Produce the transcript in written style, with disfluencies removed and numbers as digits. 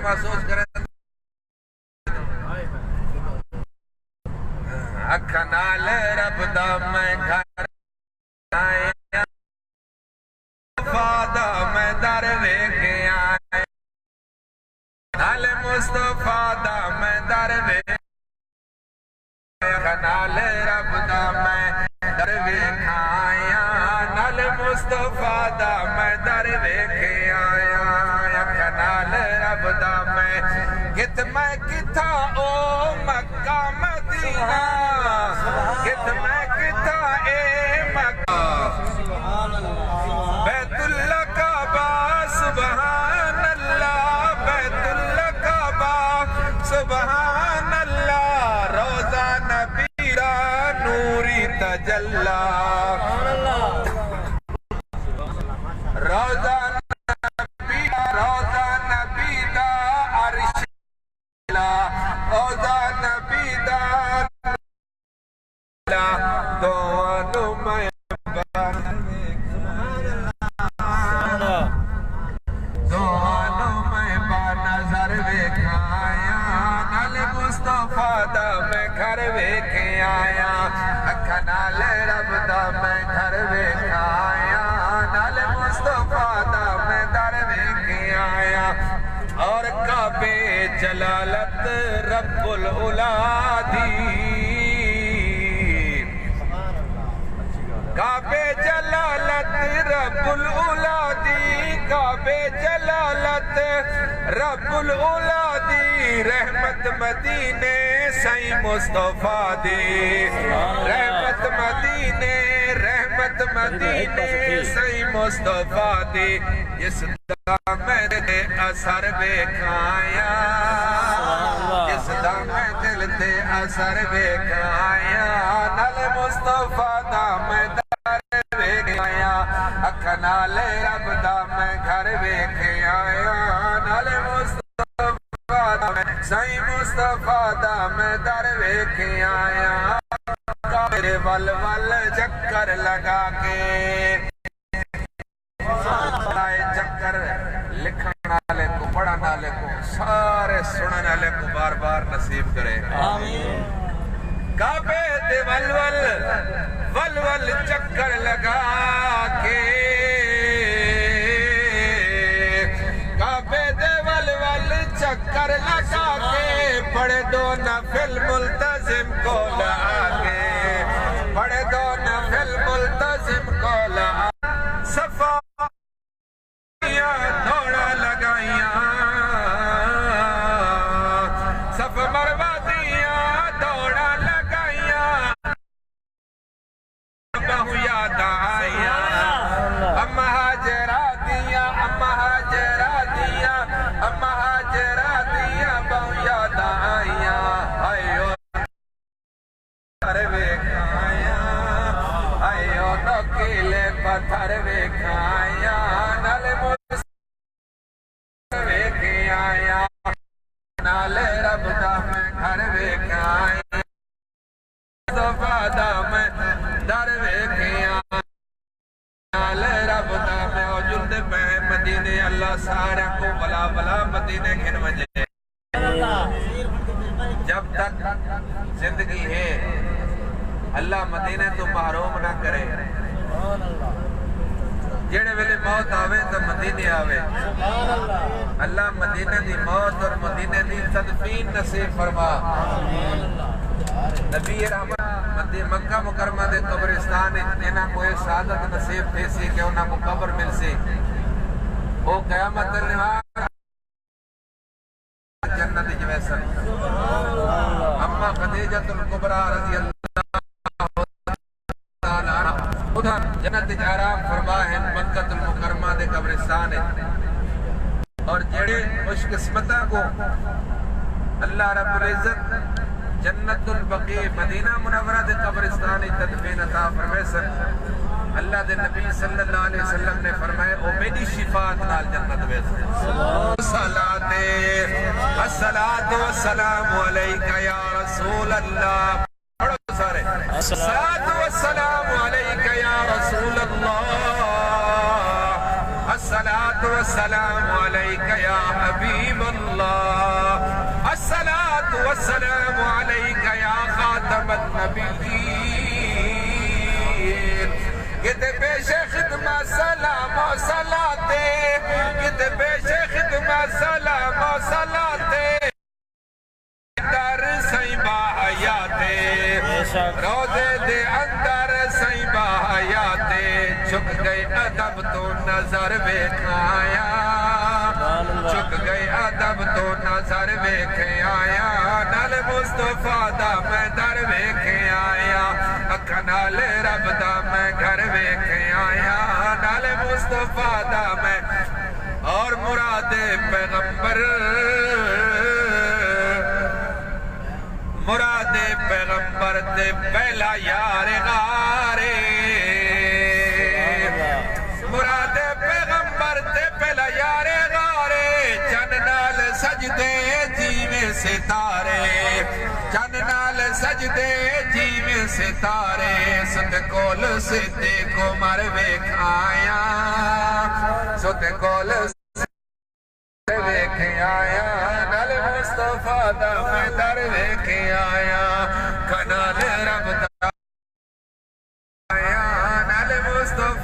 محسوس کریں اکھا نال رب دا میں گھر آیا فادا میں در ویکھے آیا نال مصطفیٰ دا میں در ویکھے نال رب دا میں در ویکھے آیا نال مصطفیٰ دا میں در ویکھے آیا نال رب دا میں کت میں کتھا او مکہ مدینہ کت میں کتھا اے مکہ بیت اللہ کعبہ سبحان اللہ بیت اللہ کعبہ سبحان اللہ روزہ نبی دا نوری تجلی روزہ نبی دا عرش روزہ نبی دا دوانو میں نظر ویکھایا نال مصطفیٰ دا میں گھر ویکھے آیا اکھا نال رب دا میں گھر ویکھایا نال مصطفیٰ دا میں در ویکھے آیا اور کعبے جلالت رب العلا کعبے جلالت رب العلا دی کعبے جلالت رب العلا دی رحمت مدینے سائیں مصطفیٰ دی رحمت مدینے سائیں مصطفیٰ دی جس دا میں دے اثر ویکھایا جس دا میں دل دے اثر ویکھایا نال مصطفیٰ دا میں اکھا نال رب دا میں گھر ویکھے آیا نال مصطفیٰ دا میں سائیں مصطفیٰ دا میں در ویکھے آیا میرے ول ول چکر لگا کے چکر لکھن والے کو پڑھن والے کو سارے سنن والے کو بار بار نصیب کرے کعبے دے ول ول چکر لگا کے کعبے دے ول چکر لگا کے پڑھ دو نفل ملتزم کو لگا کے پڑھ دو نفل ملتزم کو لگا صفا دوڑا لگائیاں صف مروہ دیا دوڑا لگائیاں بہو یاد آیا اما حاجرہ دیا بہو یاد آیا آئیو نکیلے پتھر ویکھایا نال مصطفیٰ ویکھے آیا نال رب دا میں گھر ویکھے آیا مصطفیٰ دا میں در ویکھے آیا نال رب دا میں او جلد پہ مدینے اللہ سارے کو بلا مدینے گھن وجے جب تک زندگی ہے اللہ مدینے تو محروم نہ کرے جیڑے ویلے موت آوے تو مدینے آوے اللہ مدینے دی موت اور مدینے دی تدفین نصیب فرما نبی رحمت مکہ مکرمہ دے قبرستان انہاں کو ایک سعادت نصیب تھی سی کہ انہاں کو قبر مل سی وہ قیامت النہار جنت جویسن اما خدیجۃ الکبریٰ رضی اللہ ادھر جنت آرام فرما ہے مکہ المکرمہ دے قبرستان ہے اور جڑے خوش قسمتہ کو اللہ رب العزت جنت البقیع مدینہ منورہ دے قبرستان تدفین عطا فرمیسن اللہ دے نبی صلی اللہ علیہ وسلم نے فرمائے او میری شفاعت نال جنت ویسن الصلاة والسلام علیکہ یا رسول اللہ پڑھو سارے الصلاة والسلام علیکہ یا رسول اللہ الصلاة والسلام علیکہ یا حبیب اللہ النبیین کتے پیش خدمہ سلام و صلاتے کتے پیش خدمہ سلام و صلاتے در سائیں با حیاتے روزے دے اندر سائیں با حیاتے چھک گئی ادب تو نظر ویکھایا چھک گئی ادب تو نظر ویکھے آیا نال مصطفیٰ دا میں در ویکھے آیا اکھا نال رب دا میں گھر ویکھے آیا نال مصطفیٰ دا میں اور مراد پیغمبر مراد پیغمبر تے پہلا یار غارے مراد پیغمبر تے پہلا یار غارے چن نال سجدے جیویں ستارے چن نال سجدے جیویں ستارے ست کول سدے کو مر ویکھایا ست کول ویکھے آیا نال مصطفیٰ دا میں در ویکھے آیا کنال رب دا آیا نال مصطفیٰ